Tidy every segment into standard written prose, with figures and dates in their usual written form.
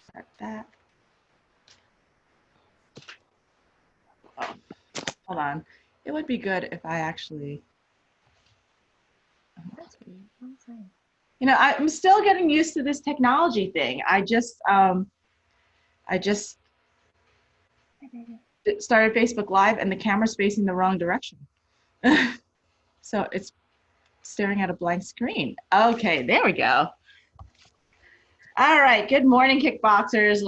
Start that. Oh, hold on. It would be good if I actually. That's weird. What was that? You know, I'm still getting used to this technology thing. I just started Facebook Live and the camera's facing the wrong direction. So it's staring at a blank screen. Okay, there we go. All right, good morning, kickboxers.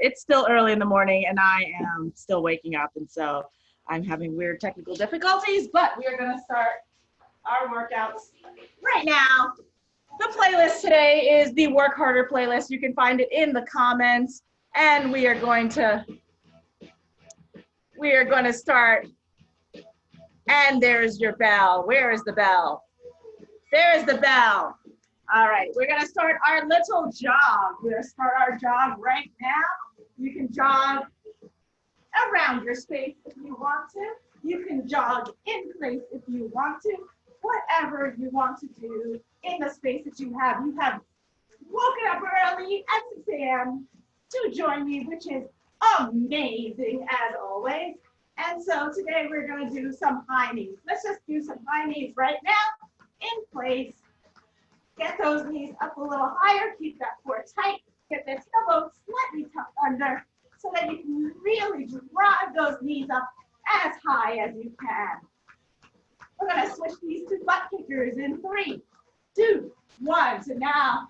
It's still early in the morning and I am still waking up. And so I'm having weird technical difficulties, but we are gonna start our workouts right now. The playlist today is the Work Harder playlist. You can find it in the comments, and we are going to start. And there's your bell. Where is the bell? There is the bell. All right, we're gonna start our little jog. We're gonna start our jog right now. You can jog around your space if you want to. You can jog in place if you want to. Whatever you want to do in the space that you have. You have woken up early at 6 a.m. to join me, which is amazing as always. And so today we're going to do some high knees. Let's just do some high knees right now in place. Get those knees up a little higher. Keep that core tight. Get this elbow slightly tucked under so that you can really drive those knees up as high as you can. We're going to switch these to butt kickers in 3, 2, 1. So now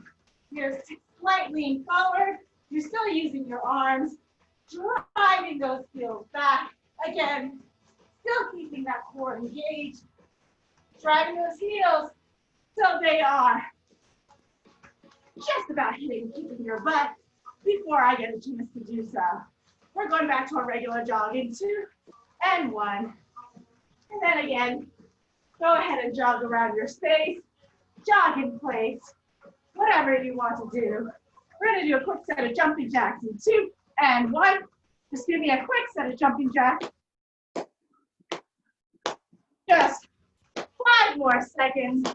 you're slightly lean forward. You're still using your arms, driving those heels back. Again, still keeping that core engaged, driving those heels so they are just about keeping your butt before I get a chance to do so. We're going back to our regular jog in 2 and 1. And then again, go ahead and jog around your space, jog in place, whatever you want to do. We're going to do a quick set of jumping jacks in 2 and 1. Just give me a quick set of jumping jacks. Just 5 more seconds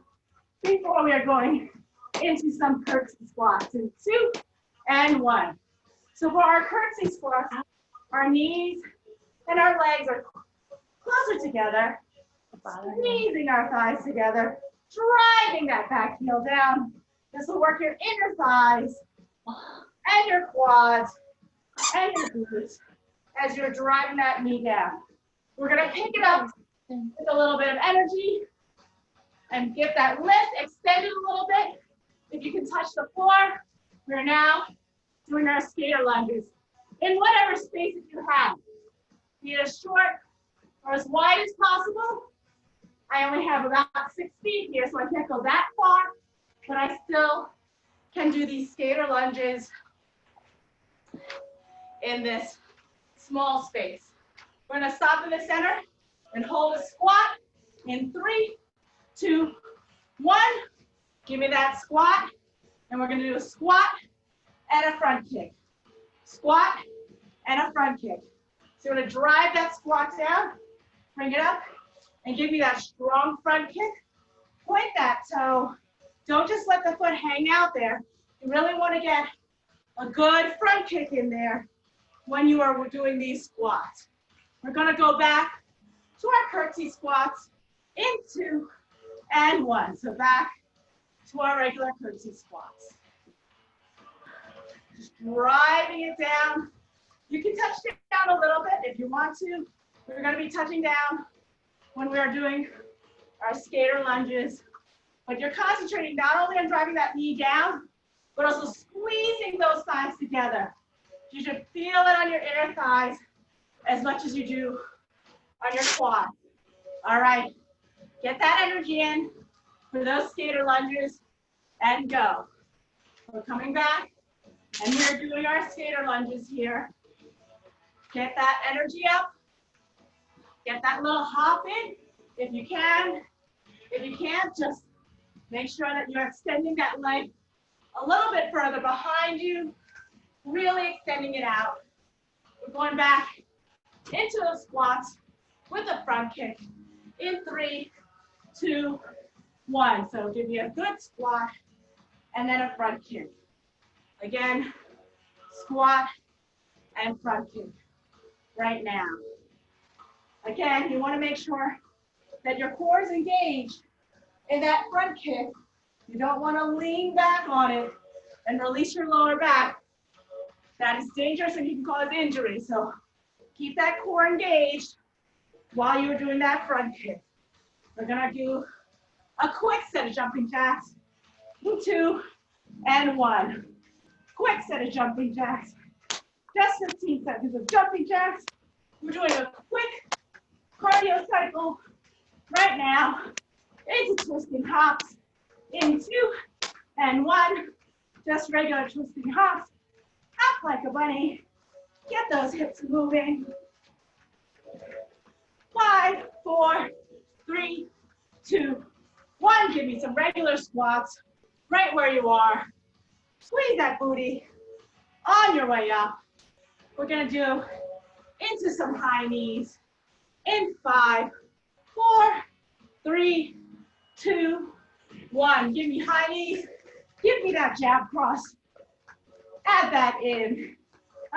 before we are going into some curtsy squats in 2 and 1. So for our curtsy squats, our knees and our legs are closer together. Squeezing our thighs together, driving that back heel down. This will work your inner thighs and your quads and your glutes as you're driving that knee down. We're going to pick it up with a little bit of energy and get that lift extended a little bit. If you can touch the floor, we're now doing our skater lunges in whatever space that you have. Be it as short or as wide as possible. I only have about 6 feet here, so I can't go that far, but I still can do these skater lunges in this small space. We're gonna stop in the center and hold a squat in 3, 2, 1. Give me that squat, and we're gonna do a squat and a front kick. Squat and a front kick. So we're gonna drive that squat down, bring it up, and give me that strong front kick. Point that toe. Don't just let the foot hang out there. You really want to get a good front kick in there when you are doing these squats. We're going to go back to our curtsy squats in 2 and 1. So back to our regular curtsy squats. Just driving it down. You can touch it down a little bit if you want to. We're going to be touching down when we are doing our skater lunges, but you're concentrating not only on driving that knee down, but also squeezing those thighs together. You should feel it on your inner thighs as much as you do on your quad. All right, get that energy in for those skater lunges and go. We're coming back and we're doing our skater lunges here. Get that energy up. Get that little hop in if you can. If you can't, just make sure that you're extending that leg a little bit further behind you, really extending it out. We're going back into those squats with a front kick in 3, 2, 1. So give you a good squat and then a front kick. Again, squat, and front kick right now. Again, you want to make sure that your core is engaged in that front kick. You don't want to lean back on it and release your lower back. That is dangerous and can cause injury. So keep that core engaged while you're doing that front kick. We're gonna do a quick set of jumping jacks. 2 and 1. Quick set of jumping jacks. Just 15 seconds of jumping jacks. We're doing a quick cardio cycle right now. Into twisting hops. In 2 and 1. Just regular twisting hops. Hop like a bunny. Get those hips moving. 5, 4, 3, 2, 1. Give me some regular squats right where you are. Squeeze that booty on your way up. We're gonna do into some high knees. In 5, 4, 3, 2, 1. Give me high knees. Give me that jab cross. Add that in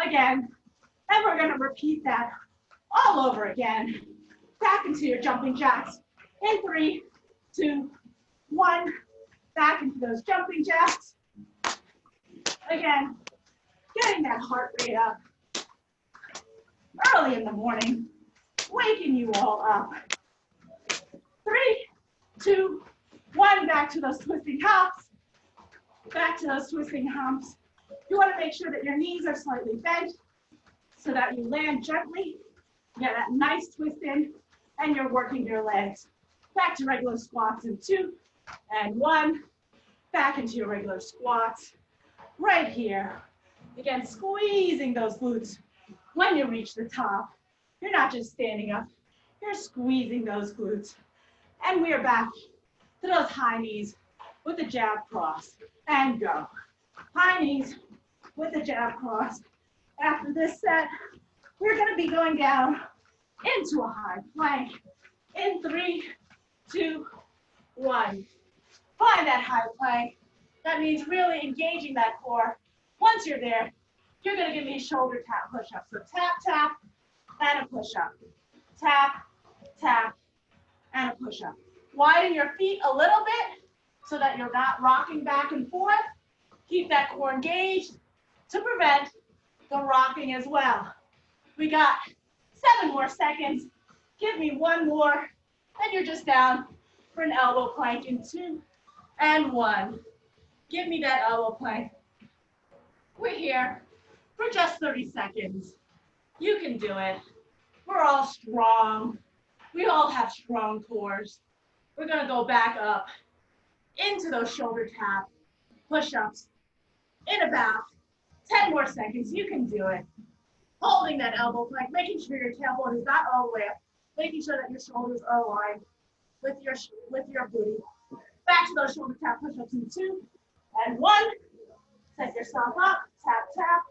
again. And we're gonna repeat that all over again. Back into your jumping jacks. In 3, 2, 1. Back into those jumping jacks. Again, getting that heart rate up. Early in the morning, waking you all up. 3, 2, 1. Back to those twisting hops. Back to those twisting humps. You want to make sure that your knees are slightly bent so that you land gently. Get that nice twist in, and you're working your legs. Back to regular squats in 2 and 1. Back into your regular squats. Right here. Again, squeezing those glutes when you reach the top. You're not just standing up, you're squeezing those glutes. And we are back to those high knees with the jab cross. And go. High knees with the jab cross. After this set, we're going to be going down into a high plank. In 3, 2, 1. Find that high plank. That means really engaging that core. Once you're there, you're going to give me a shoulder tap push-up. So tap, tap, and a push-up. Tap, tap, and a push-up. Widen your feet a little bit so that you're not rocking back and forth. Keep that core engaged to prevent the rocking as well. We got 7 more seconds. Give me 1 more, and you're just down for an elbow plank in 2 and 1. Give me that elbow plank. We're here for just 30 seconds. You can do it. We're all strong. We all have strong cores. We're gonna go back up into those shoulder tap push-ups in about 10 more seconds. You can do it. Holding that elbow plank, making sure your tailbone is not all the way up, making sure that your shoulders are aligned with your booty. Back to those shoulder tap push-ups in 2 and 1. Set yourself up, tap, tap,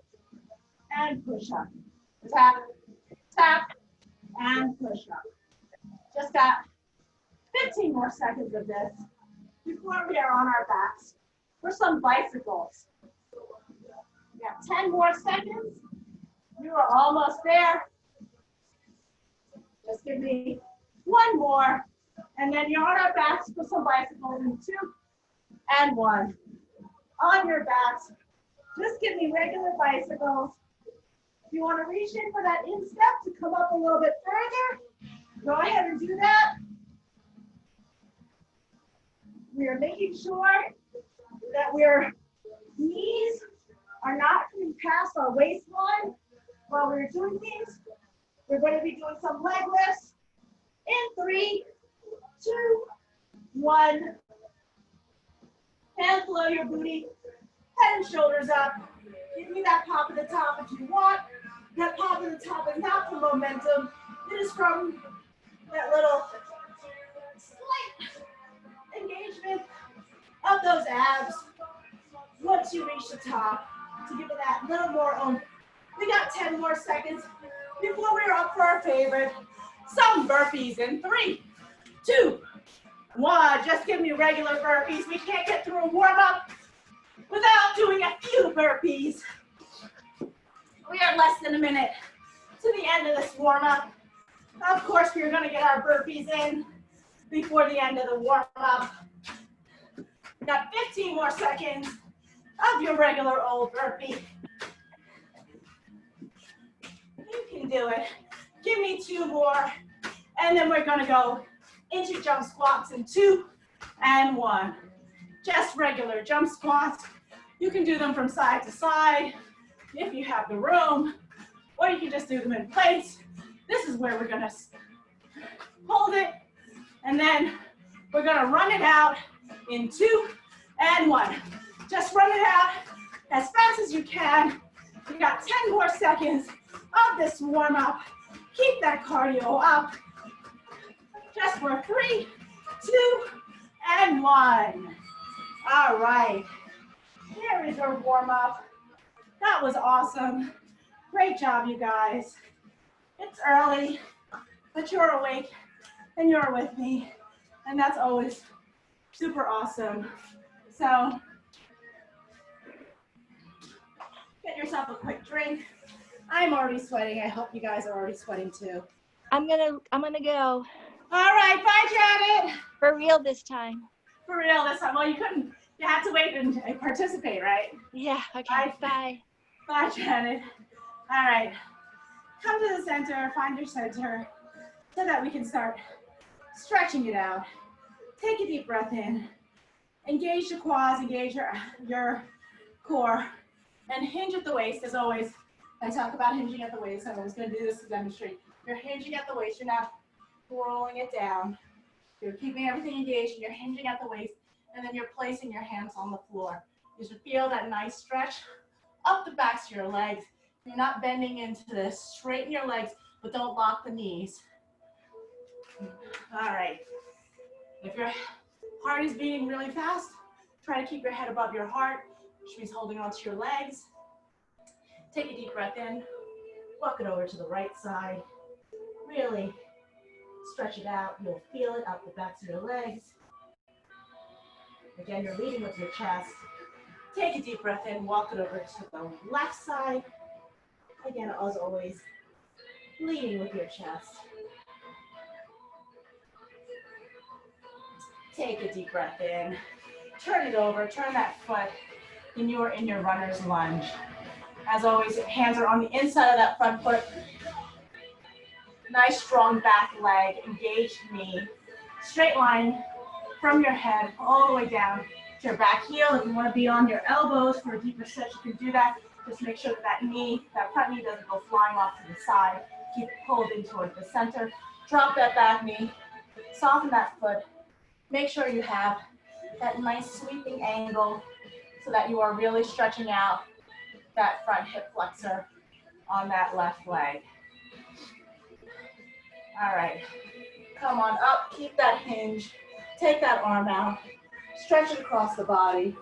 and push up. Tap, tap, and push up. Just got 15 more seconds of this before we are on our backs for some bicycles. We have 10 more seconds. You are almost there. Just give me 1 more, and then you're on our backs for some bicycles in 2 and 1. On your backs, just give me regular bicycles. If you want to reach in for that instep to come up a little bit further, go ahead and do that. We are making sure that our knees are not coming past our waistline while we're doing these. We're going to be doing some leg lifts in 3, 2, 1. Hands below your booty, head and shoulders up. Give me that pop at the top if you want. That pop at the top is not from momentum. It is from that little slight engagement of those abs once you reach the top to give it that little more oomph. We got 10 more seconds before we're up for our favorite, some burpees in 3, 2, 1. Just give me regular burpees. We can't get through a warm-up without doing a few burpees. We are less than a minute to the end of this warm-up. Of course, we're gonna get our burpees in before the end of the warm-up. We've got 15 more seconds of your regular old burpee. You can do it. Give me 2 more, and then we're gonna go into jump squats in 2 and 1. Just regular jump squats. You can do them from side to side if you have the room, or you can just do them in place. This is where we're gonna hold it, and then we're gonna run it out in 2 and 1. Just run it out as fast as you can. You got 10 more seconds of this warm up. Keep that cardio up. Just for 3, 2, and 1. All right. Here is our warm up. That was awesome. Great job, you guys. It's early, but you're awake and you're with me, and that's always super awesome. So get yourself a quick drink. I'm already sweating. I hope you guys are already sweating too. I'm gonna go. All right, bye, Janet. For real this time. For real this time. Well, you couldn't. You had to wait and participate, right? Yeah. Okay. Bye. Bye, Janet. All right. Come to the center. Find your center, so that we can start stretching it out. Take a deep breath in. Engage the quads. Engage your core, and hinge at the waist. As always, I talk about hinging at the waist. I'm always going to do this to demonstrate. You're hinging at the waist. You're not rolling it down. You're keeping everything engaged, and you're hinging at the waist, and then you're placing your hands on the floor. You should feel that nice stretch up the backs of your legs. You're not bending into this. Straighten your legs, but don't lock the knees. All right. If your heart is beating really fast, try to keep your head above your heart, which means holding onto your legs. Take a deep breath in. Walk it over to the right side. Really stretch it out. You'll feel it up the backs of your legs. Again, you're leading with your chest. Take a deep breath in. Walk it over to the left side. Again, as always, leading with your chest. Take a deep breath in. Turn it over. Turn that foot, and you're in your runner's lunge. As always, hands are on the inside of that front foot. Nice strong back leg, engaged knee. Straight line from your head all the way down to your back heel. If you want to be on your elbows for a deeper stretch, you can do that. Just make sure that that front knee doesn't go flying off to the side. Keep it pulled in towards the center. Drop that back knee. Soften that foot. Make sure you have that nice sweeping angle so that you are really stretching out that front hip flexor on that left leg. All right, come on up, keep that hinge, take that arm out, stretch it across the body,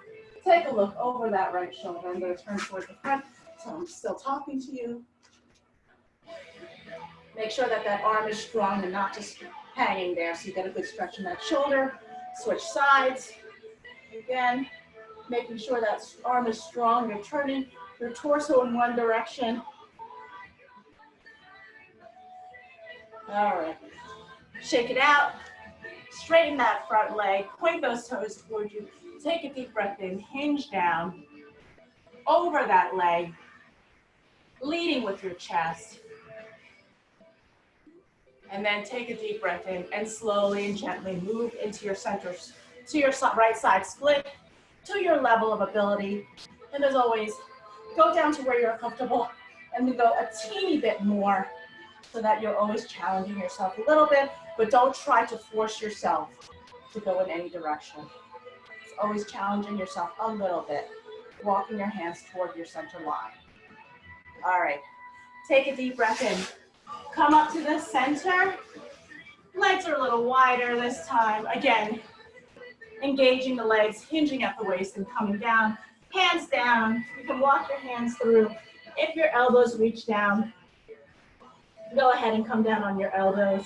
take a look over that right shoulder. I'm gonna turn towards the front, so I'm still talking to you. Make sure that that arm is strong and not just hanging there, so you get a good stretch in that shoulder. Switch sides. Again, making sure that arm is strong. You're turning your torso in one direction. All right, shake it out, straighten that front leg, point those toes towards you, take a deep breath in, hinge down, over that leg, leading with your chest, and then take a deep breath in and slowly and gently move into your center, to your right side split, to your level of ability, and as always, go down to where you're comfortable and then go a teeny bit more, so that you're always challenging yourself a little bit, but don't try to force yourself to go in any direction. It's always challenging yourself a little bit, walking your hands toward your center line. All right, take a deep breath in. Come up to the center. Legs are a little wider this time. Again, engaging the legs, hinging at the waist and coming down. Hands down. You can walk your hands through. If your elbows reach down, go ahead and come down on your elbows.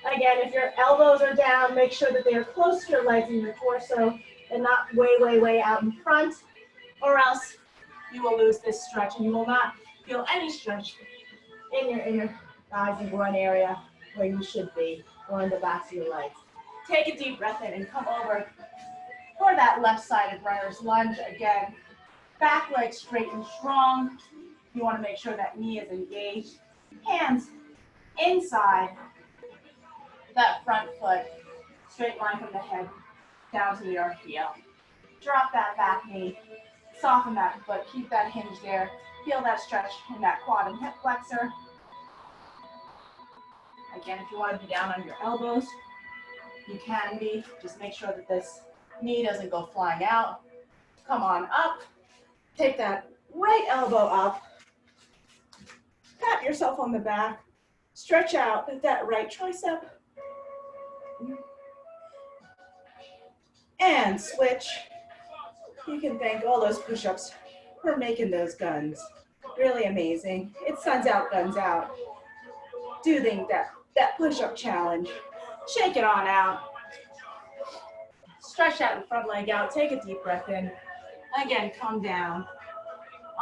Again, if your elbows are down, make sure that they are close to your legs and your torso and not way, way, way out in front, or else you will lose this stretch and you will not feel any stretch in your inner thighs and groin area where you should be, or in the backs of your legs. Take a deep breath in and come over for that left-sided runner's lunge. Again, back leg straight and strong. You want to make sure that knee is engaged. Hands inside that front foot, straight line from the head down to the heel. Drop that back knee, soften that foot, keep that hinge there. Feel that stretch in that quad and hip flexor. Again, if you want to be down on your elbows, you can be. Just make sure that this knee doesn't go flying out. Come on up. Take that right elbow up. Pat yourself on the back. Stretch out with that right tricep. And switch. You can thank all those push-ups for making those guns. Really amazing. It's suns out, guns out. Do that push-up challenge. Shake it on out. Stretch that front leg out. Take a deep breath in. Again, come down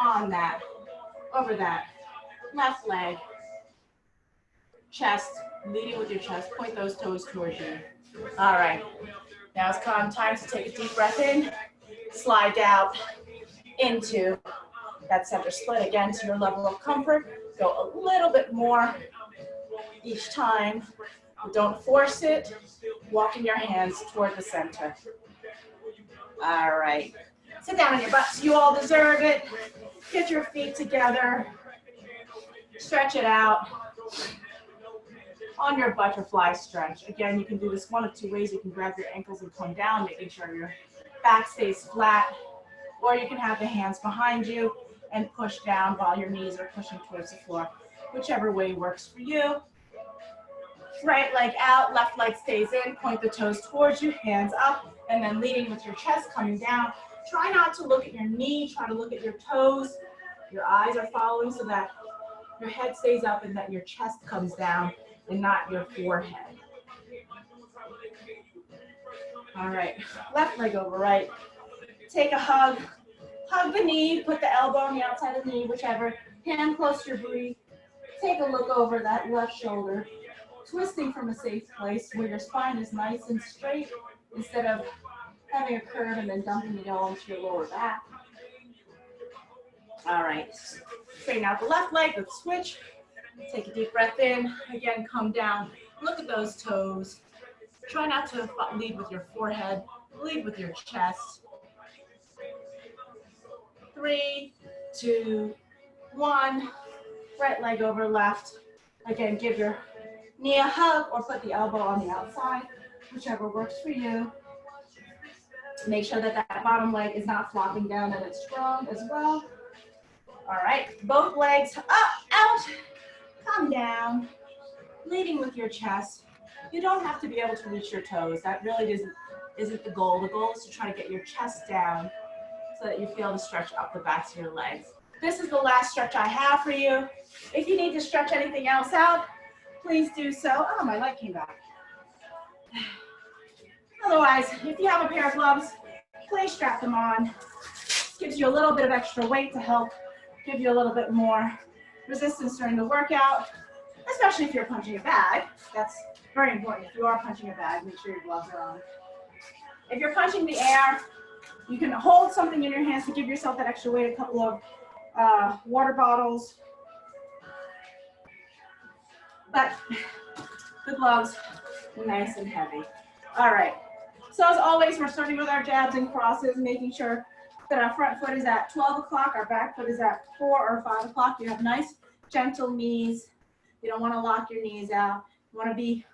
on that, over that left leg. Chest, leading with your chest. Point those toes towards you. All right. Now it's time to take a deep breath in. Slide down into that center split again to your level of comfort. Go a little bit more each time. Don't force it. Walking your hands toward the center. All right. Sit down on your butts. You all deserve it. Get your feet together. Stretch it out. On your butterfly stretch. Again, you can do this one of two ways. You can grab your ankles and come down, making sure your back stays flat. Or you can have the hands behind you and push down while your knees are pushing towards the floor. Whichever way works for you. Right leg out, left leg stays in. Point the toes towards you, hands up, and then leading with your chest coming down. Try not to look at your knee. Try to look at your toes. Your eyes are following so that your head stays up and that your chest comes down and not your forehead. All right, left leg over right. Take a hug. Hug the knee, put the elbow on the outside of the knee, whichever. Hand close to your breathe. Take a look over that left shoulder. Twisting from a safe place where your spine is nice and straight instead of having a curve and then dumping it all into your lower back. All right, straighten out the left leg, let's switch. Take a deep breath in, again, come down. Look at those toes. Try not to lead with your forehead, lead with your chest. 3, 2, 1. Right leg over left. Again, give your knee a hug or put the elbow on the outside, whichever works for you. Make sure that that bottom leg is not flopping down and it's strong as well. All right, both legs up, out, come down, leading with your chest. You don't have to be able to reach your toes. That really isn't the goal. The goal is to try to get your chest down so that you feel the stretch up the backs of your legs. This is the last stretch I have for you. If you need to stretch anything else out, please do so. Oh, my leg came back. Otherwise, if you have a pair of gloves, please strap them on. Gives you a little bit of extra weight to help give you a little bit more resistance during the workout, especially if you're punching a bag. That's very important. If you are punching a bag, make sure your gloves are on. If you're punching the air, you can hold something in your hands to give yourself that extra weight, a couple of water bottles. But the gloves are nice and heavy. All right. So as always, we're starting with our jabs and crosses, making sure that our front foot is at 12 o'clock, our back foot is at 4 or 5 o'clock. You have nice, gentle knees. You don't want to lock your knees out. You want to be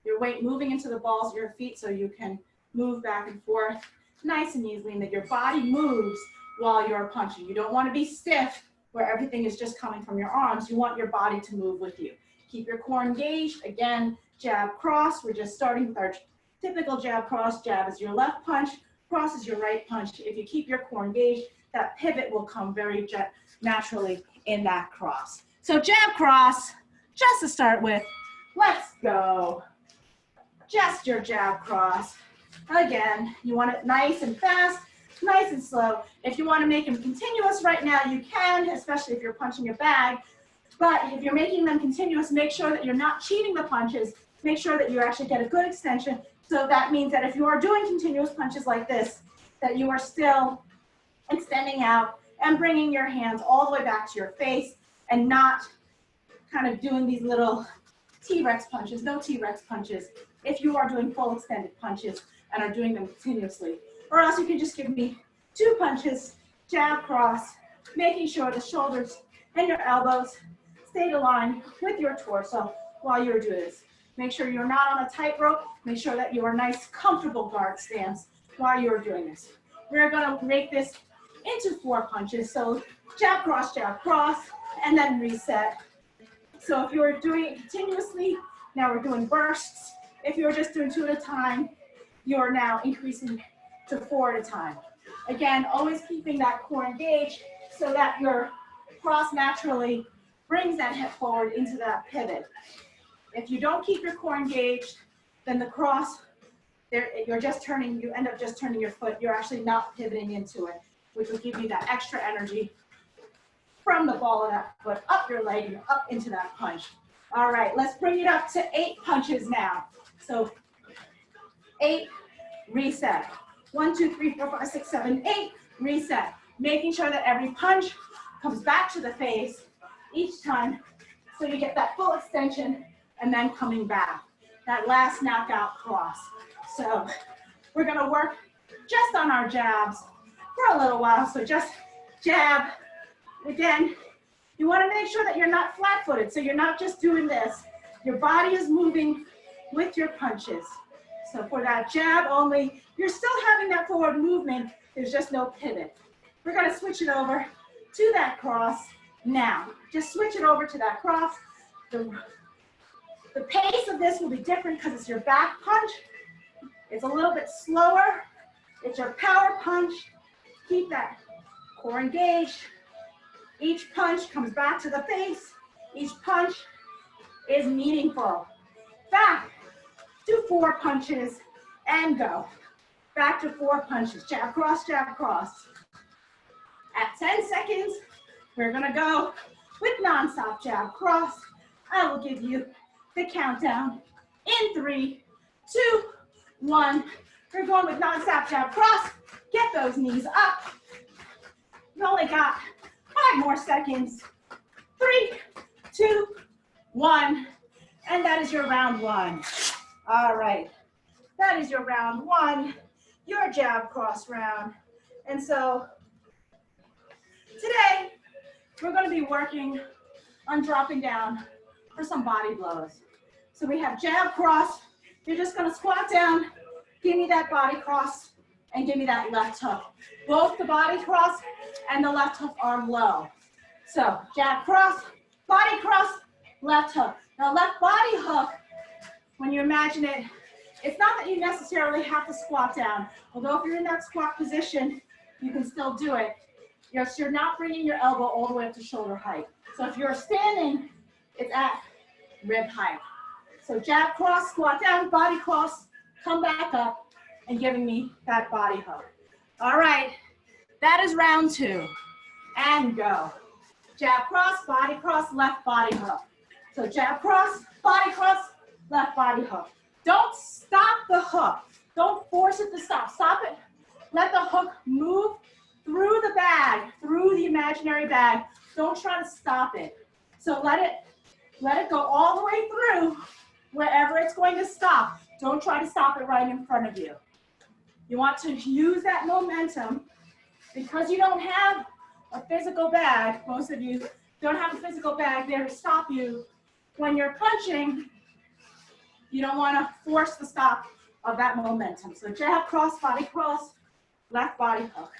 your weight moving into the balls of your feet so you can move back and forth nice and easily, and that your body moves while you're punching. You don't want to be stiff where everything is just coming from your arms. You want your body to move with you. Keep your core engaged. Again, jab, cross. We're just starting with our typical jab, cross. Jab is your left punch. Cross is your right punch. If you keep your core engaged, that pivot will come very naturally in that cross. So jab, cross, just to start with. Let's go. Just your jab, cross. Again, you want it nice and fast. nice and slow. If you want to make them continuous right now, you can, especially if you're punching a bag. But if you're making them continuous, make sure that you're not cheating the punches. Make sure that you actually get a good extension. So that means that if you are doing continuous punches like this, that you are still extending out and bringing your hands all the way back to your face and not kind of doing these little T-Rex punches, no T-Rex punches, if you are doing full extended punches and are doing them continuously. Or else you can just give me 2 punches, jab, cross, making sure the shoulders and your elbows stay aligned with your torso while you're doing this. Make sure you're not on a tightrope. Make sure that you are nice, comfortable guard stance while you're doing this. We're gonna make this into 4 punches. So jab, cross, and then reset. So if you're doing it continuously, now we're doing bursts. If you're just doing 2 at a time, you're now increasing to 4 at a time. Again, always keeping that core engaged so that your cross naturally brings that hip forward into that pivot. If you don't keep your core engaged, then the cross, you're just turning, you end up just turning your foot. You're actually not pivoting into it, which will give you that extra energy from the ball of that foot up your leg and up into that punch. All right, let's bring it up to 8 punches now. So 8, reset. 1, 2, 3, 4, 5, 6, 7, 8, reset. Making sure that every punch comes back to the face each time so you get that full extension and then coming back. That last knockout cross. So we're gonna work just on our jabs for a little while. So just jab. Again, you wanna make sure that you're not flat-footed. So you're not just doing this. Your body is moving with your punches. So for that jab only, you're still having that forward movement. There's just no pivot. We're gonna switch it over to that cross now. Just switch it over to that cross. The pace of this will be different because it's your back punch. It's a little bit slower. It's your power punch. Keep that core engaged. Each punch comes back to the face. Each punch is meaningful. Back to 4 punches and go. Back to 4 punches. Jab, cross, jab, cross. At 10 seconds, we're gonna go with non-stop jab, cross. I will give you the countdown in 3, 2, 1. We're going with non-stop jab, cross. Get those knees up. You only got 5 more seconds. 3, 2, 1. And that is your round 1. All right, that is your round 1, your jab cross round. And so today, we're gonna be working on dropping down for some body blows. So we have jab cross. You're just gonna squat down, give me that body cross, and give me that left hook. Both the body cross and the left hook are low. So jab cross, body cross, left hook. Now left body hook, when you imagine it, it's not that you necessarily have to squat down. Although if you're in that squat position, you can still do it. You're not bringing your elbow all the way up to shoulder height. So if you're standing, it's at rib height. So jab cross, squat down, body cross, come back up, and giving me that body hook. All right, that is round 2. And go. Jab cross, left body hook. So jab cross, left body hook. Don't stop the hook. Don't force it to stop. Stop it. Let the hook move through the bag, through the imaginary bag. Don't try to stop it. So let it go all the way through wherever it's going to stop. Don't try to stop it right in front of you. You want to use that momentum because you don't have a physical bag. Most of you don't have a physical bag there to stop you. When you're punching, you don't want to force the stop of that momentum. So jab, cross, left body hook.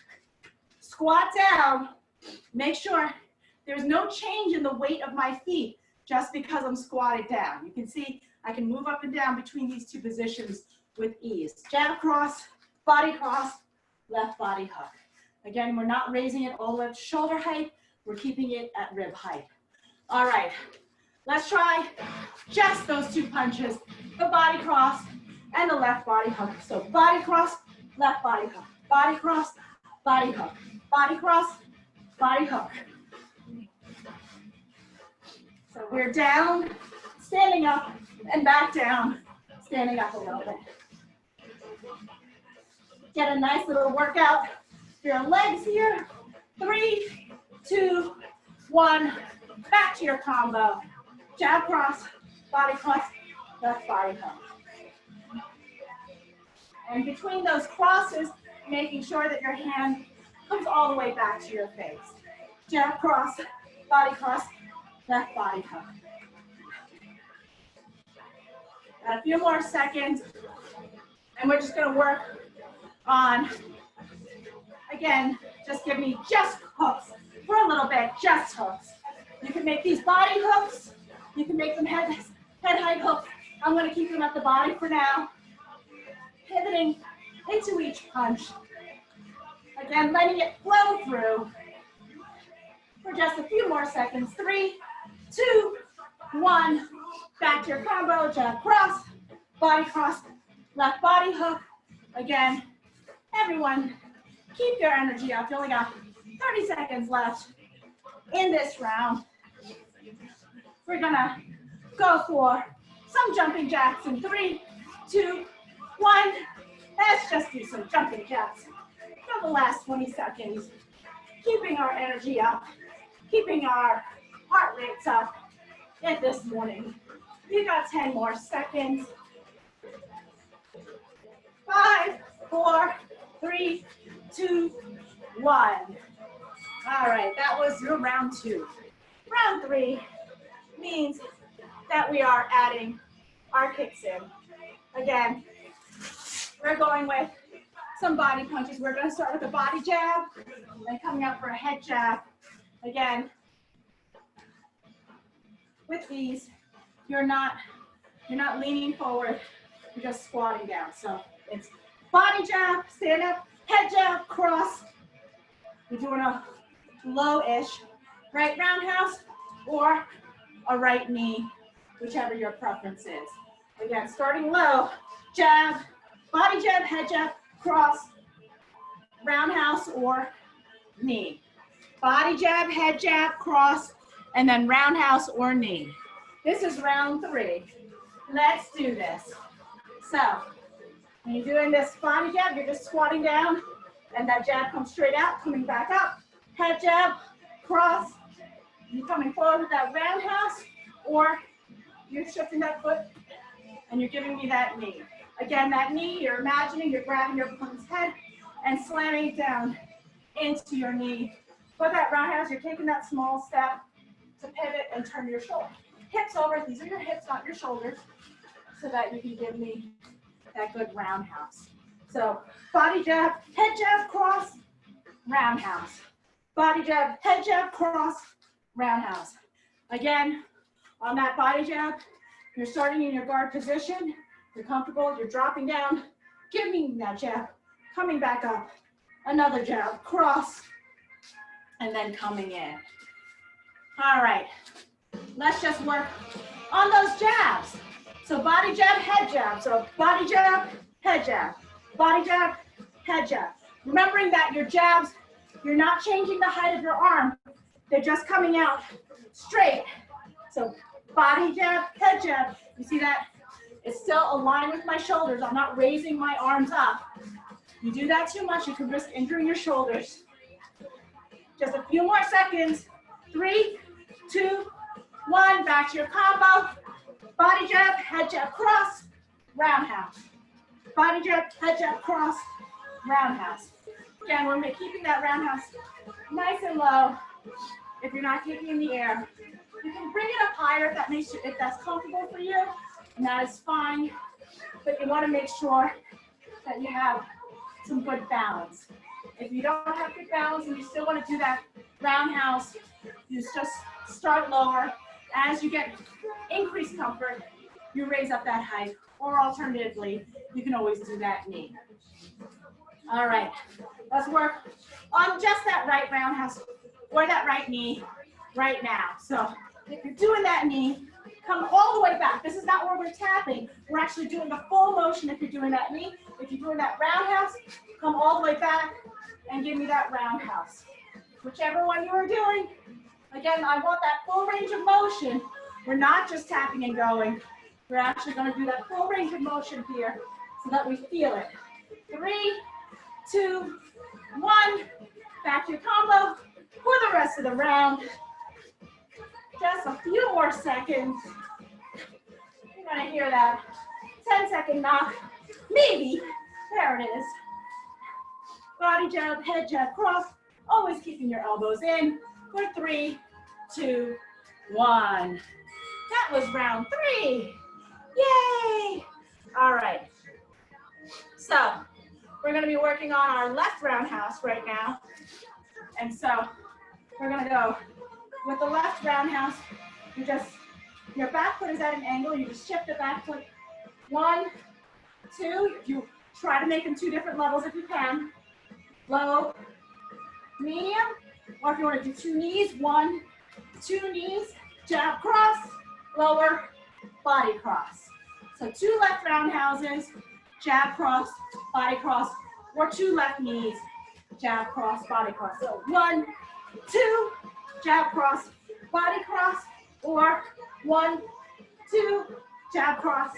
Squat down. Make sure there's no change in the weight of my feet just because I'm squatted down. You can see I can move up and down between these 2 positions with ease. Jab, cross, left body hook. Again, we're not raising it all the way up to shoulder height. We're keeping it at rib height. All right, let's try just those 2 punches, the body cross and the left body hook. So body cross, left body hook. Body cross, body hook, body cross, body hook. So we're down, standing up, and back down, standing up a little bit. Get a nice little workout for your legs here. 3, 2, 1, back to your combo. Jab cross, body cross, left body hook. And between those crosses, making sure that your hand comes all the way back to your face. Jab cross, left body hook. Got a few more seconds, and we're just going to work on, again, just give me just hooks for a little bit, just hooks. You can make these body hooks, you can make them head height hooks. I'm going to keep them at the body for now. Pivoting into each punch. Again, letting it flow through for just a few more seconds. 3, 2, 1. Back to your combo, jab cross, left body hook. Again, everyone, keep your energy up. You only got 30 seconds left in this round. We're gonna go for some jumping jacks in 3, 2, 1. Let's just do some jumping jacks for the last 20 seconds. Keeping our energy up, keeping our heart rates up in this morning. You got 10 more seconds. 5, 4, 3, 2, 1. All right, that was your round 2. Round 3 means that we are adding our kicks in. Again, we're going with some body punches. We're going to start with a body jab, then coming up for a head jab. Again, with these, you're not leaning forward, you're just squatting down. So it's body jab, stand up, head jab, cross. You're doing a low-ish right roundhouse or a right knee, whichever your preference is. Again, starting low, jab, body jab, head jab, cross, roundhouse or knee. Body jab, head jab, cross, and then roundhouse or knee. This is round 3. Let's do this. So, when you're doing this body jab, you're just squatting down, and that jab comes straight out, coming back up. Head jab, cross. You're coming forward with that roundhouse, or you're shifting that foot, and you're giving me that knee. Again, that knee, you're imagining you're grabbing your opponent's head and slamming it down into your knee. For that roundhouse, you're taking that small step to pivot and turn your shoulder. Hips over, these are your hips, not your shoulders, so that you can give me that good roundhouse. So body jab, head jab, cross, roundhouse. Body jab, head jab, cross, roundhouse. Again, on that body jab, you're starting in your guard position. You're comfortable, you're dropping down, giving that jab, coming back up. Another jab, cross, and then coming in. All right, let's just work on those jabs. So body jab, head jab. So body jab, head jab. Body jab, head jab. Remembering that your jabs, you're not changing the height of your arm. They're just coming out straight. So body jab, head jab. You see that? It's still aligned with my shoulders. I'm not raising my arms up. You do that too much, you could risk injuring your shoulders. Just a few more seconds. 3, 2, 1. Back to your combo. Body jab, head jab, cross, roundhouse. Body jab, head jab, cross, roundhouse. Again, we're keeping that roundhouse nice and low. If you're not kicking in the air, you can bring it up higher if that's comfortable for you, and that is fine. But you want to make sure that you have some good balance. If you don't have good balance and you still want to do that roundhouse, you just start lower. As you get increased comfort, you raise up that height, or alternatively, you can always do that knee. All right, let's work on just that right roundhouse or that right knee right now. So if you're doing that knee, come all the way back. This is not where we're tapping. We're actually doing the full motion if you're doing that knee. If you're doing that roundhouse, come all the way back and give me that roundhouse. Whichever one you are doing, again, I want that full range of motion. We're not just tapping and going. We're actually going to do that full range of motion here so that we feel it. 3, 2, 1. Back to your combo for the rest of the round. Just a few more seconds. You're going to hear that 10-second knock. Maybe. There it is. Body jab, head jab, cross. Always keeping your elbows in for 3, 2, 1. That was round 3. Yay! All right. So we're going to be working on our left roundhouse right now. And so we're going to go with the left roundhouse. Your back foot is at an angle. You just shift the back foot. 1, 2. You try to make them 2 different levels if you can. Low, medium, or if you want to do 2 knees, 1, 2 knees, jab cross, lower, body cross. So 2 left roundhouses, jab cross, body cross, or 2 left knees, jab cross, body cross. So 1, 2, jab cross, body cross, or 1, 2, jab cross,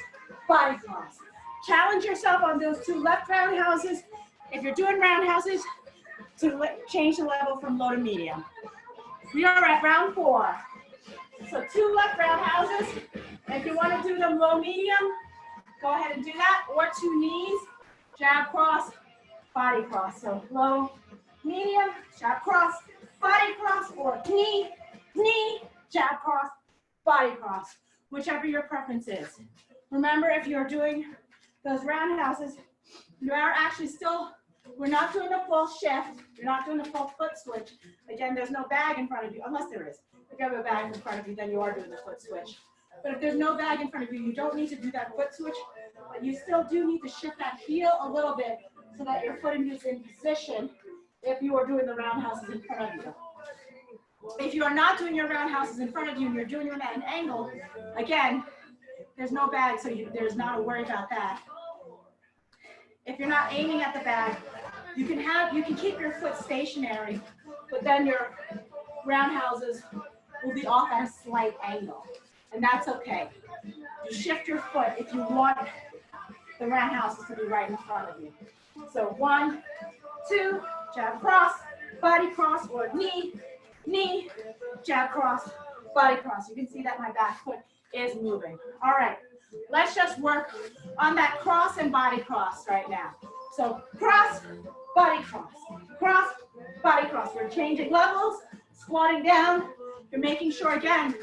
body cross. Challenge yourself on those 2 left roundhouses. If you're doing roundhouses, to change the level from low to medium. We are at round 4. So 2 left roundhouses. If you want to do them low medium, go ahead and do that. Or 2 knees, jab cross, body cross. So low, medium, jab cross, body cross, or knee, knee, jab cross, body cross. Whichever your preference is. Remember, if you're doing those roundhouses, you are actually still, we're not doing a full shift. You're not doing a full foot switch. Again, there's no bag in front of you, unless there is. If you have a bag in front of you, then you are doing the foot switch. But if there's no bag in front of you, you don't need to do that foot switch, but you still do need to shift that heel a little bit so that your footing is in position if you are doing the roundhouses in front of you. If you are not doing your roundhouses in front of you and you're doing them at an angle, again, there's no bag, so there's not a worry about that. If you're not aiming at the bag, you can keep your foot stationary, but then your roundhouses will be off at a slight angle, and that's okay. You shift your foot if you want the roundhouses to be right in front of you. So 1, 2, jab cross, body cross, or knee, knee, jab cross, body cross. You can see that my back foot is moving. All right, let's just work on that cross and body cross right now. So cross, body cross, cross, body cross. We're changing levels, squatting down. You're making sure, again,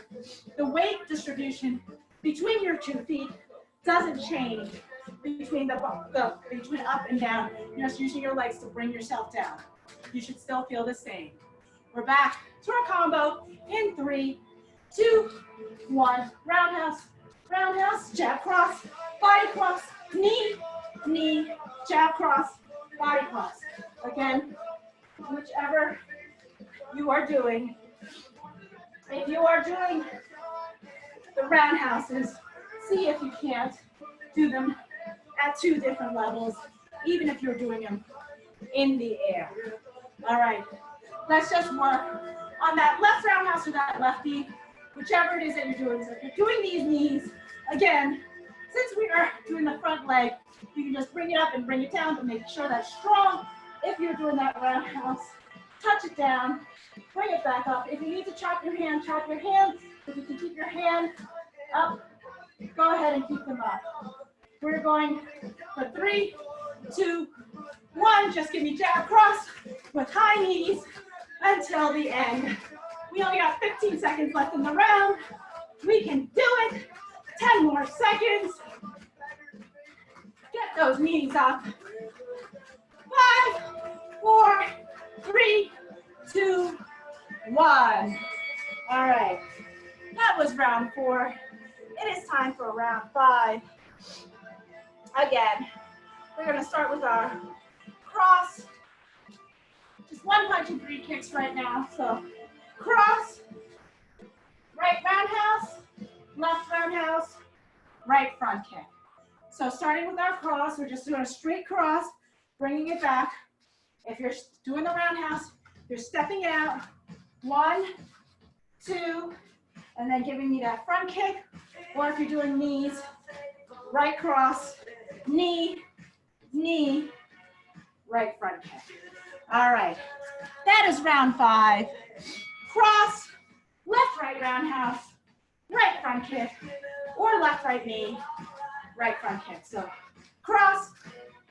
the weight distribution between your 2 feet doesn't change between between up and down. You're just using your legs to bring yourself down. You should still feel the same. We're back to our combo in 3, 2, 1. Roundhouse, roundhouse, jab cross, body cross, knee, knee, jab cross, body cross. Again, whichever you are doing. If you are doing the roundhouses, see if you can't do them at 2 different levels, even if you're doing them in the air. All right, let's just work on that left roundhouse or that left knee, whichever it is that you're doing. So if you're doing these knees, again, since we are doing the front leg, you can just bring it up and bring it down to make sure that's strong. If you're doing that roundhouse, touch it down, bring it back up. If you need to chop your hand, chop your hand. If you can keep your hand up, go ahead and keep them up. We're going for 3, 2, 1. Just give me jab cross with high knees until the end. We only got 15 seconds left in the round. We can do it. 10 more seconds. Get those knees up. 5, 4, 3, 2, 1. All right. That was round 4. It is time for round 5. Again, we're going to start with our cross. Just 1 punch and 3 kicks right now. So cross, right roundhouse, left roundhouse, right front kick. So starting with our cross, we're just doing a straight cross, bringing it back, If you're doing the roundhouse, you're stepping it out. 1, 2, and then giving me that front kick. Or if you're doing knees, right cross, knee, knee, right front kick. All right, that is round 5. Cross, left, right roundhouse, right front kick, or left, right knee, right front kick. So cross,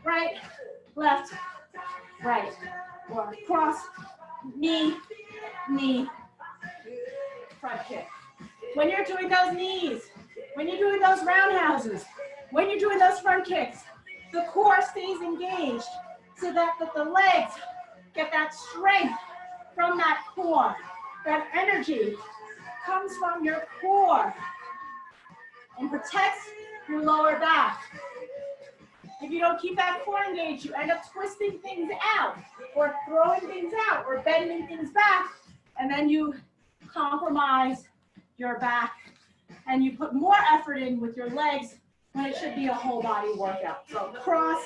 right, left, right, or cross, knee, knee, front kick. When you're doing those knees, when you're doing those roundhouses, when you're doing those front kicks, the core stays engaged so that the legs get that strength from that core. That energy comes from your core and protects your lower back. If you don't keep that core engaged, you end up twisting things out or throwing things out or bending things back, and then you compromise your back and you put more effort in with your legs when it should be a whole body workout. So cross,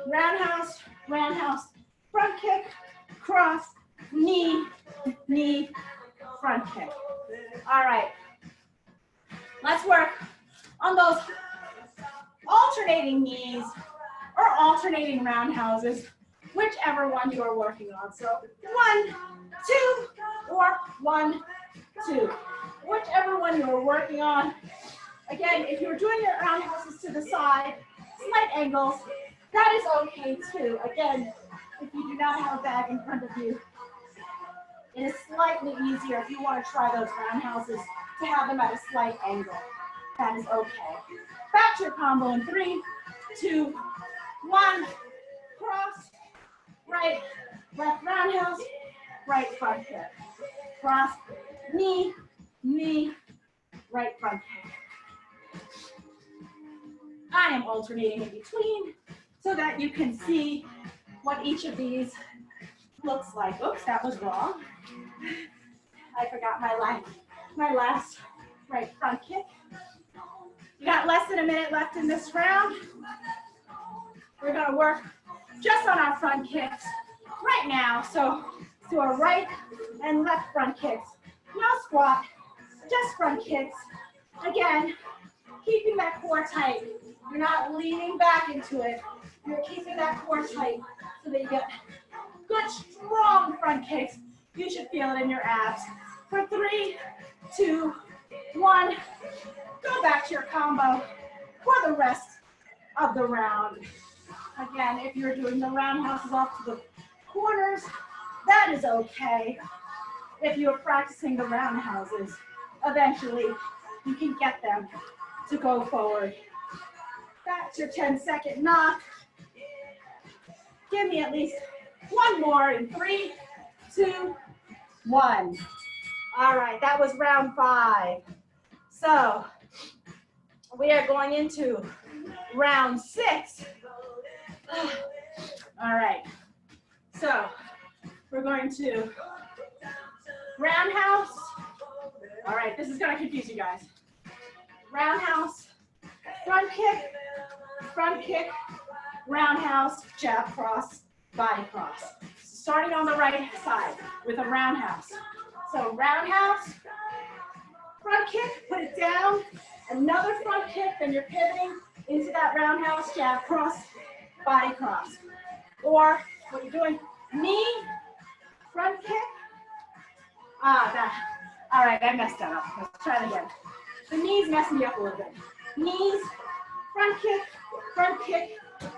roundhouse, roundhouse, front kick, cross, knee, knee, front kick. All right, let's work on those alternating knees or alternating roundhouses, whichever one you are working on. So 1, 2, or 1, 2, whichever one you are working on. Again, if you're doing your roundhouses to the side, slight angles, that is okay too. Again, if you do not have a bag in front of you, it is slightly easier if you want to try those roundhouses to have them at a slight angle. That is okay. Back to your combo in 3, 2, 1. Cross, right, left roundhouse, right front kick. Cross, knee, knee, right front kick. I am alternating in between so that you can see what each of these looks like. Oops, that was wrong. I forgot my last right front kick. We got less than a minute left in this round. We're gonna work just on our front kicks right now. So do our right and left front kicks. No squat, just front kicks. Again, keeping that core tight. You're not leaning back into it. You're keeping that core tight so that you get good, strong front kicks. You should feel it in your abs. For 3, 2, 1, go back to your combo for the rest of the round. Again, if you're doing the roundhouses off to the corners, that is okay. If you're practicing the roundhouses, eventually you can get them to go forward. That's your 10-second knock. Give me at least one more in 3, 2, 1. All right, that was round 5. So we are going into round 6. All right, so we're going to roundhouse. All right, this is gonna confuse you guys. Roundhouse, front kick, roundhouse, jab cross, body cross. Starting on the right side with a roundhouse. So roundhouse, front kick, put it down, another front kick, then you're pivoting into that roundhouse, jab cross, body cross. Or what you're doing, knee, front kick. All right, I messed that up. Let's try it again. The knees messed me up a little bit. Knees, front kick,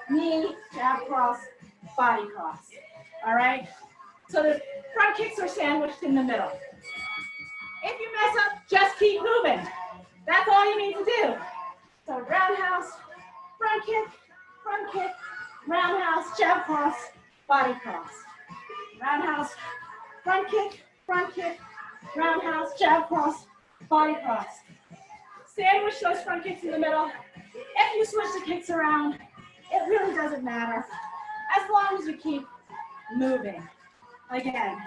knee, jab cross, body cross. All right? So the front kicks are sandwiched in the middle. If you mess up, just keep moving. That's all you need to do. So roundhouse, front kick, roundhouse, jab cross, body cross. Roundhouse, front kick, roundhouse, jab cross, body cross. Sandwich those front kicks in the middle. If you switch the kicks around, it really doesn't matter, as long as you keep moving. Again,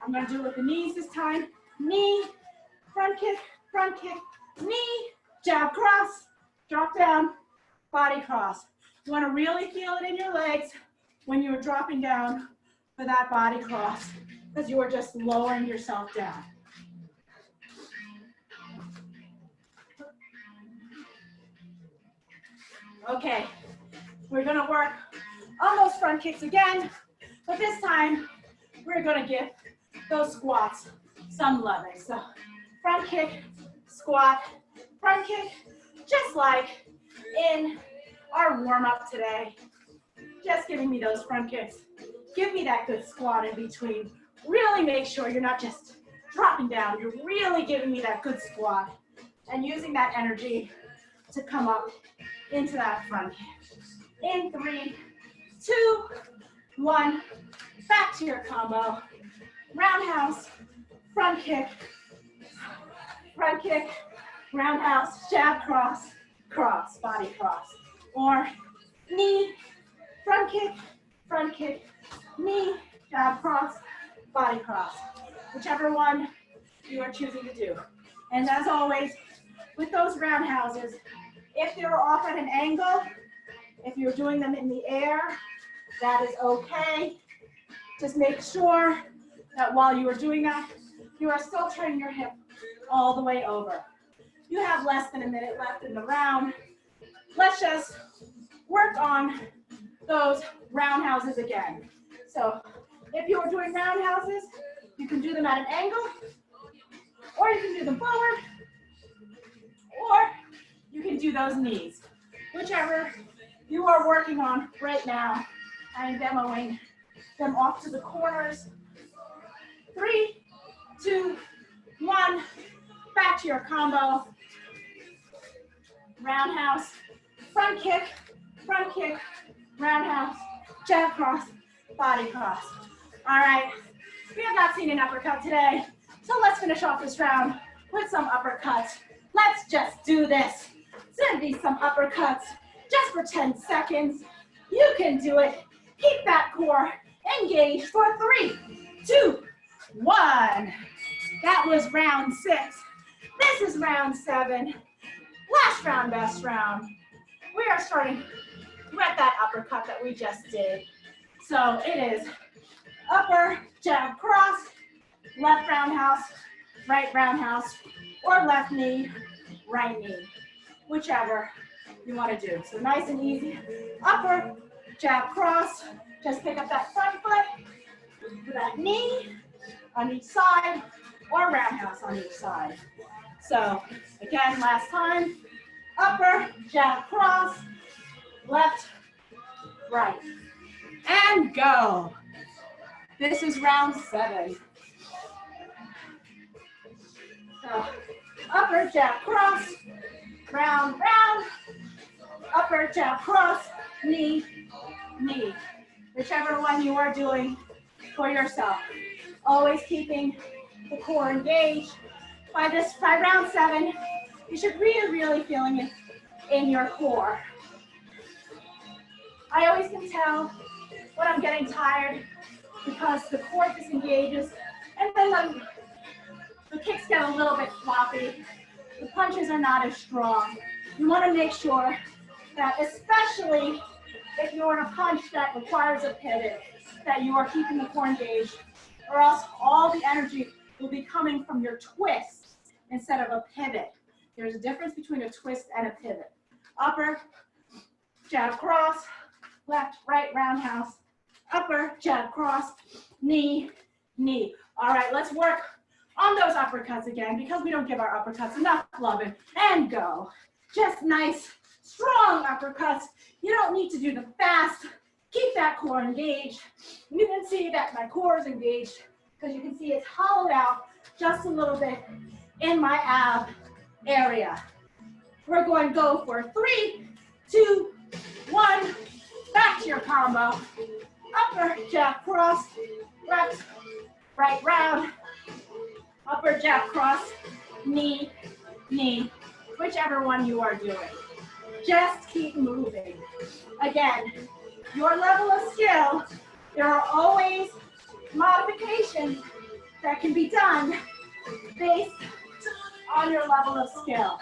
I'm gonna do it with the knees this time. Knee, front kick, knee, jab cross, drop down, body cross. You wanna really feel it in your legs. when you were dropping down for that body cross, because you were just lowering yourself down. Okay, we're gonna work on those front kicks again, but this time we're gonna give those squats some loving. So front kick, squat, front kick, just like in our warm-up today. Just giving me those front kicks. Give me that good squat in between. Really make sure you're not just dropping down. You're really giving me that good squat and using that energy to come up into that front kick. In 3, 2, 1. Back to your combo. Roundhouse, front kick, roundhouse, jab, cross, cross, body cross. Or knee, front kick, knee, jab, cross, body cross. Whichever one you are choosing to do. And as always, with those roundhouses, if they're off at an angle, if you're doing them in the air, that is okay. Just make sure that while you are doing that, you are still turning your hip all the way over. You have less than a minute left in the round. Let's just work on those roundhouses again. So if you are doing roundhouses, you can do them at an angle, or you can do them forward, or you can do those knees. Whichever you are working on right now. I am demoing them off to the corners. 3, 2, 1. Back to your combo. Roundhouse, front kick, roundhouse, jab cross, body cross. All right, we have not seen an uppercut today, so let's finish off this round with some uppercuts. Let's just do this. Send me some uppercuts just for 10 seconds. You can do it. Keep that core engaged for 3, 2, 1. That was round 6. This is round 7. Last round, best round. We are starting with that uppercut that we just did. So it is upper jab cross, left roundhouse, right roundhouse, or left knee, right knee, whichever you want to do. So nice and easy. Upper jab cross, just pick up that front foot, that knee on each side, or roundhouse on each side. So again, last time, upper jab cross, left, right, and go. This is round 7. So upper jab cross, round, round, upper jab cross, knee, knee. Whichever one you are doing for yourself. Always keeping the core engaged. By round 7, you should really feeling it in your core. I always can tell when I'm getting tired because the core disengages and then the kicks get a little bit floppy. The punches are not as strong. You want to make sure that, especially if you're in a punch that requires a pivot, that you are keeping the core engaged, or else all the energy will be coming from your twist instead of a pivot. There's a difference between a twist and a pivot. Upper, jab, cross, left, right, roundhouse, upper, jab, cross, knee, knee. All right, let's work on those uppercuts again because we don't give our uppercuts enough loving. And go. Just nice, strong uppercuts. You don't need to do them fast. Keep that core engaged. You can see that my core is engaged because you can see it's hollowed out just a little bit in my ab area. We're going to go for 3, 2, 1. Back to your combo. Upper jab cross, left, right round. Upper jab cross, knee, knee. Whichever one you are doing. Just keep moving. Again, your level of skill, there are always modifications that can be done based on your level of skill.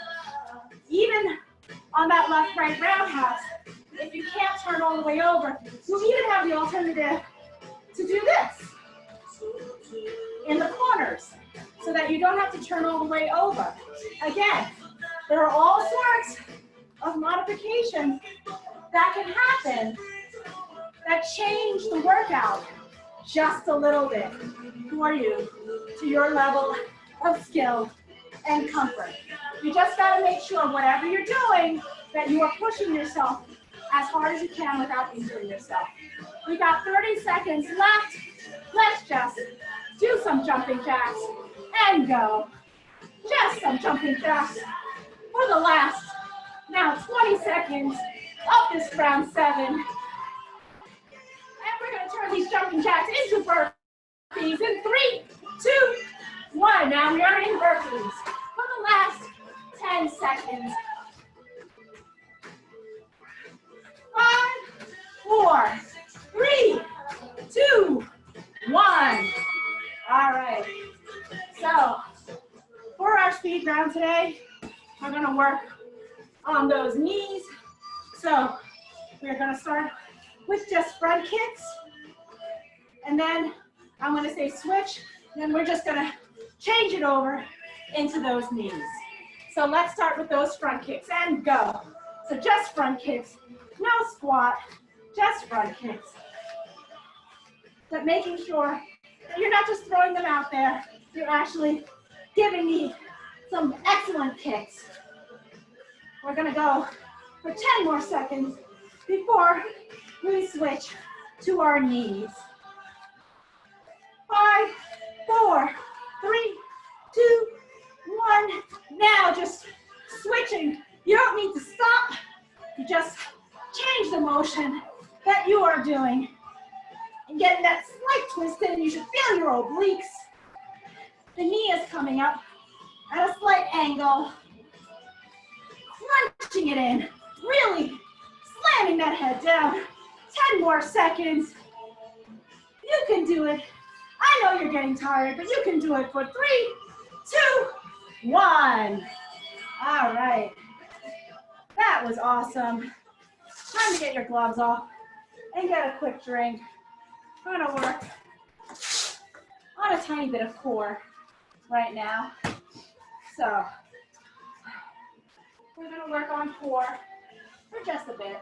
Even on that left-right roundhouse, if you can't turn all the way over, you even have the alternative to do this in the corners so that you don't have to turn all the way over. Again, there are all sorts of modifications that can happen that change the workout just a little bit for you to your level of skill and comfort. You just got to make sure whatever you're doing that you are pushing yourself as hard as you can without injuring yourself. We got 30 seconds left. Let's just do some jumping jacks and go. Just some jumping jacks for the last, now 20 seconds of this round 7. And we're going to turn these jumping jacks into burpees in 3, 2, 1. Now we are in burpees for the last 10 seconds. 5, 4, 3, 2, 1. All right. So for our speed round today, we're going to work on those knees. So we're going to start with just front kicks. And then I'm going to say switch. Then we're just going to change it over into those knees. So let's start with those front kicks and go. So just front kicks, no squat, just front kicks. But making sure that you're not just throwing them out there, you're actually giving me some excellent kicks. We're gonna go for 10 more seconds before we switch to our knees. 5, 4, 3, 2, 1. Now just switching. You don't need to stop. You just change the motion that you are doing. And getting that slight twist in, you should feel your obliques. The knee is coming up at a slight angle. Crunching it in. Really slamming that head down. 10 more seconds. You can do it. I know you're getting tired, but you can do it for 3, 2, 1. All right. That was awesome. Time to get your gloves off and get a quick drink. We're gonna work on a tiny bit of core right now. So we're gonna work on core for just a bit.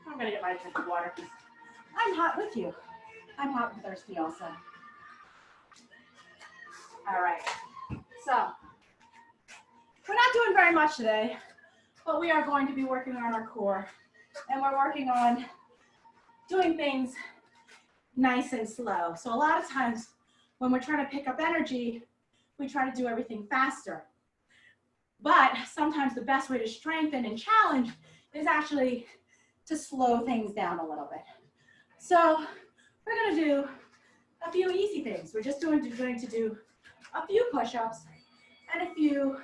I'm gonna get my drink of water. I'm hot with you. I'm hot and thirsty also. All right, so we're not doing very much today, but we are going to be working on our core, and we're working on doing things nice and slow. So a lot of times when we're trying to pick up energy, we try to do everything faster. But sometimes the best way to strengthen and challenge is actually to slow things down a little bit. So we're gonna do a few easy things. We're just going to do a few push-ups and a few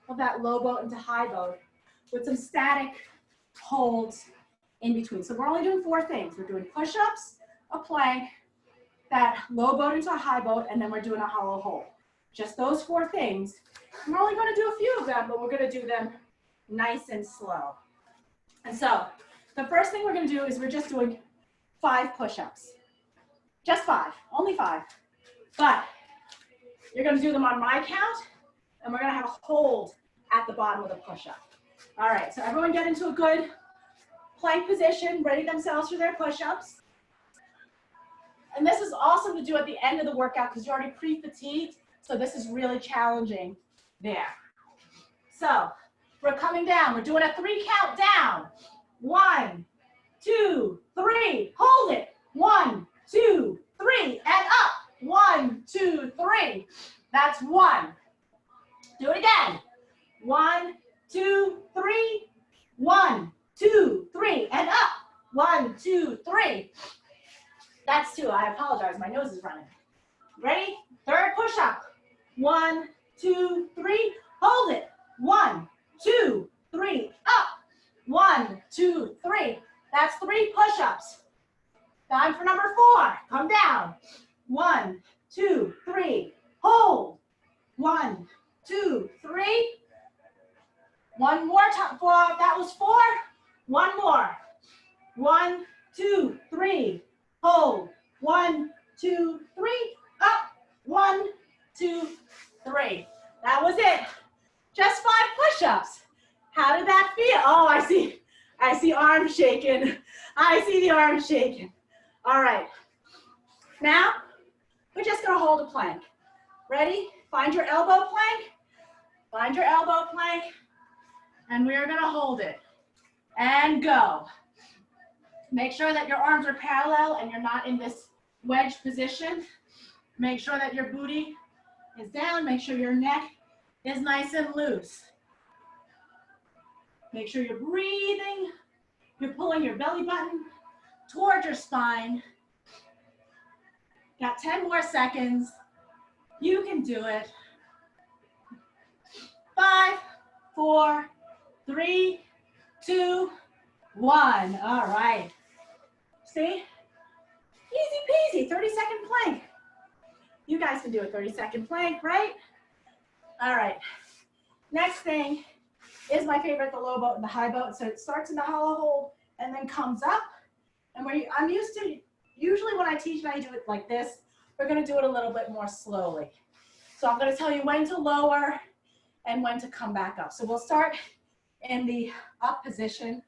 of that low boat into high boat with some static holds in between. So we're only doing 4 things. We're doing push-ups, a plank, that low boat into a high boat, and then we're doing a hollow hold. Just those 4 things. We're only going to do a few of them, but we're going to do them nice and slow. And so the first thing we're going to do is we're just doing 5 push-ups. Just 5, only 5. But you're going to do them on my count, and we're going to have a hold at the bottom of the push-up. All right, so everyone get into a good plank position, ready themselves for their push-ups. And this is awesome to do at the end of the workout because you're already pre-fatigued, so this is really challenging there. So we're coming down. We're doing a 3 count down. 1, 2, 3. Hold it. 1, 2, 3. And up. 1, 2, 3. That's 1. Do it again. 1, 2, 3. 1, 2, 3. And up. 1, 2, 3. That's 2. I apologize. My nose is running. Ready? Third push-up. 1, 2, 3. Hold it. 1, 2, 3. Up. 1, 2, 3. That's 3 push-ups. Time for number 4. Come down. 1, 2, 3. Hold. 1, 2, 3. One more time. That was 4. One more. 1, 2, 3. Hold. 1, 2, 3. Up. 1, 2, 3. That was it. Just 5 push-ups. How did that feel? Oh, I see arms shaking. I see the arms shaking. All right. Now, we're just gonna hold a plank. Ready? Find your elbow plank. Find your elbow plank. And we're gonna hold it. And go. Make sure that your arms are parallel and you're not in this wedge position. Make sure that your booty is down. Make sure your neck is nice and loose. Make sure you're breathing. You're pulling your belly button towards your spine. Got 10 more seconds. You can do it. 5, 4, 3, 2, 1. All right. See? Easy peasy, 30-second plank. You guys can do a 30-second plank, right? All right. Next thing is my favorite, the low boat and the high boat. So it starts in the hollow hold and then comes up. And I'm used to, usually when I teach and I do it like this, we're gonna do it a little bit more slowly. So I'm gonna tell you when to lower and when to come back up. So we'll start in the up position.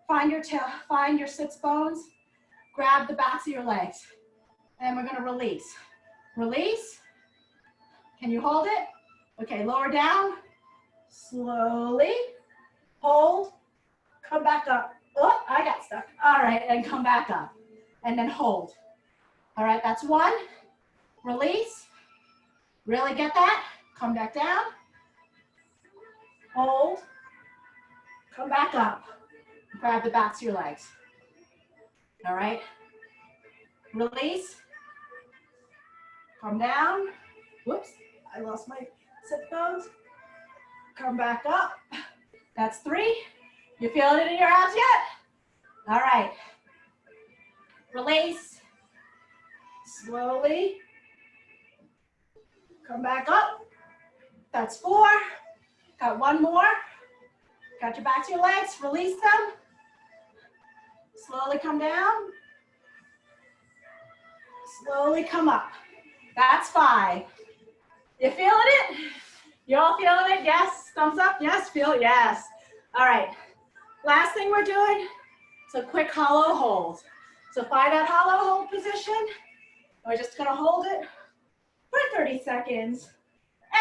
Find your tail, find your sits bones, grab the backs of your legs, and we're gonna release. Release. Can you hold it? Okay, lower down. Slowly. Hold. Come back up. Oh, I got stuck. All right, and come back up. And then hold. All right, that's 1. Release. Really get that? Come back down. Hold. Come back up. Grab the backs of your legs. All right. Release. Come down. Whoops, I lost my sit bones. Come back up. That's 3. You feeling it in your abs yet? All right. Release. Slowly. Come back up. That's 4. Got 1 more. Got your back to your legs. Release them. Slowly come down. Slowly come up. That's 5. You feeling it? You all feeling it? Yes. Thumbs up. Yes. Feel it. Yes. All right. Last thing we're doing is a quick hollow hold. So find that hollow hold position. We're just gonna hold it for 30 seconds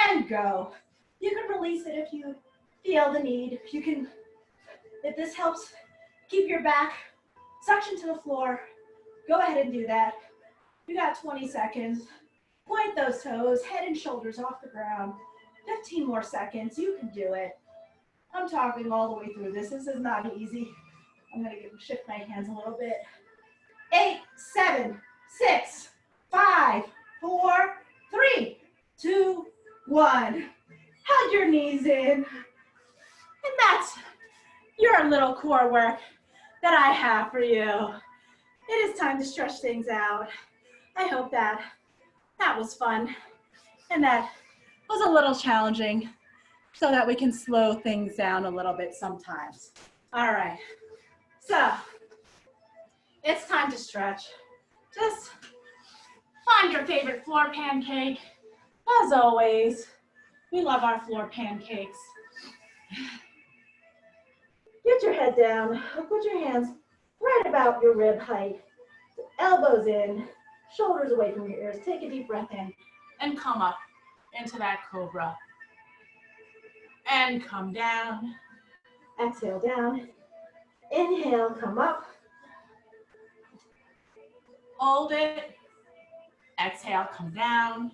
and go. You can release it if you feel the need. If this helps keep your back suction to the floor, go ahead and do that. You got 20 seconds. Point those toes, head and shoulders off the ground. 15 more seconds, you can do it. I'm talking all the way through this. This is not easy. I'm gonna shift my hands a little bit. 8, 7, 6, 5, 4, 3, 2, 1. Hug your knees in. And that's your little core work that I have for you. It is time to stretch things out. I hope that was fun and that was a little challenging so that we can slow things down a little bit sometimes. All right, so it's time to stretch. Just find your favorite floor pancake. As always, we love our floor pancakes. Get your head down, put your hands right about your rib height, elbows in, shoulders away from your ears. Take a deep breath in and come up into that cobra. And come down. Exhale down. Inhale, come up. Hold it. Exhale, come down.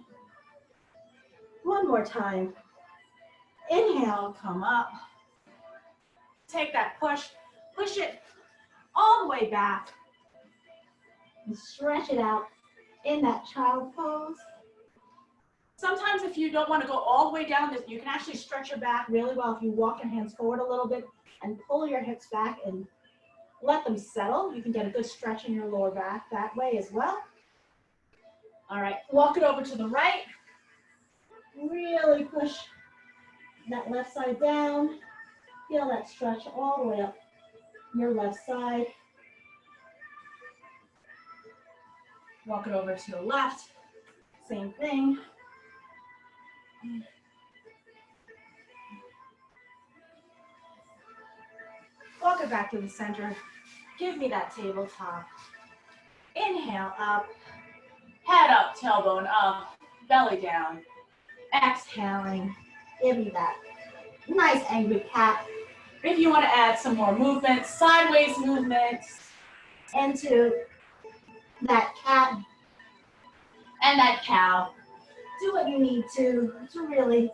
One more time. Inhale, come up. Take that push it all the way back. And stretch it out in that child pose. Sometimes if you don't want to go all the way down, you can actually stretch your back really well if you walk your hands forward a little bit and pull your hips back and let them settle. You can get a good stretch in your lower back that way as well. All right, walk it over to the right. Really push that left side down. Feel that stretch all the way up your left side. Walk it over to the left. Same thing. Walk it back to the center. Give me that tabletop. Inhale up. Head up, tailbone up, belly down. Exhaling. Give me that nice angry cat. If you want to add some more movement, sideways movements into that cat and that cow. Do what you need to really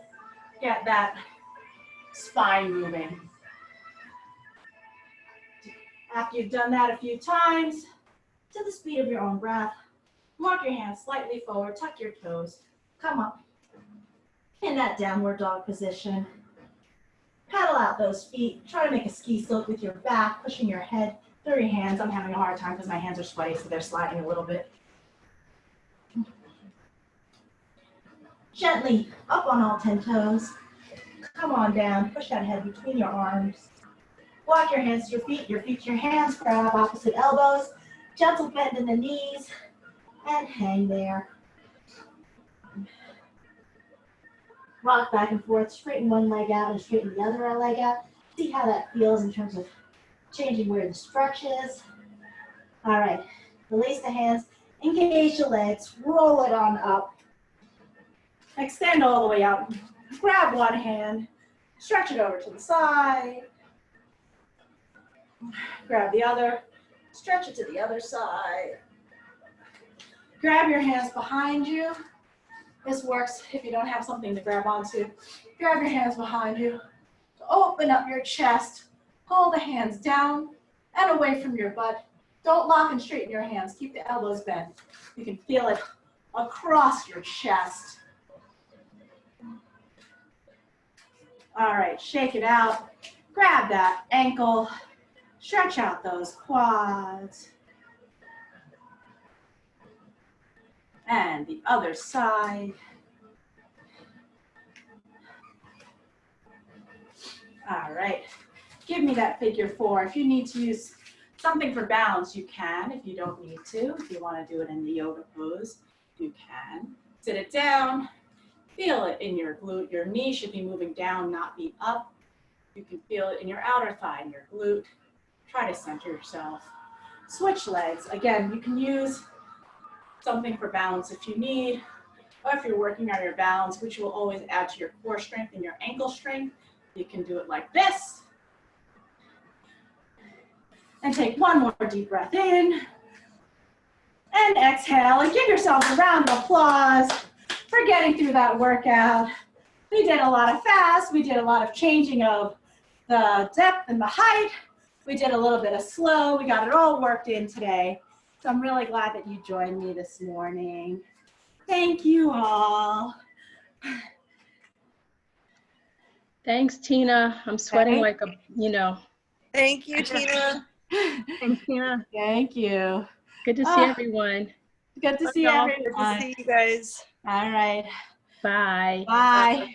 get that spine moving. After you've done that a few times, to the speed of your own breath, walk your hands slightly forward, tuck your toes, come up in that downward dog position. Paddle out those feet, try to make a ski slope with your back, pushing your head through your hands. I'm having a hard time because my hands are sweaty, so they're sliding a little bit. Gently up on all 10 toes. Come on down, push that head between your arms. Walk your hands to your feet to your hands, grab opposite elbows, gentle bend in the knees, and hang there. Rock back and forth, straighten one leg out and straighten the other leg out. See how that feels in terms of changing where the stretch is. All right, release the hands, engage the legs, roll it on up. Extend all the way out. Grab one hand, stretch it over to the side. Grab the other, stretch it to the other side. Grab your hands behind you. This works if you don't have something to grab onto. Grab your hands behind you. Open up your chest. Pull the hands down and away from your butt. Don't lock and straighten your hands. Keep the elbows bent. You can feel it across your chest. All right, shake it out. Grab that ankle. Stretch out those quads. And the other side. All right, give me that figure four. If you need to use something for balance, you can. If you don't need to, if you want to do it in the yoga pose, you can. Sit it down, feel it in your glute. Your knee should be moving down, not be up. You can feel it in your outer thigh and your glute. Try to center yourself. Switch legs. Again, you can use something for balance if you need, or if you're working on your balance, which will always add to your core strength and your ankle strength, you can do it like this. And take one more deep breath in. And exhale, and give yourselves a round of applause for getting through that workout. We did a lot of fast, we did a lot of changing of the depth and the height. We did a little bit of slow, we got it all worked in today. So I'm really glad that you joined me this morning. Thank you all. Thanks, Tina. I'm sweating like a, Thank you, Tina. Thanks, Tina. Thank you. Good to see everyone. Good to see Good everyone. to see you guys. All right. Bye. Bye.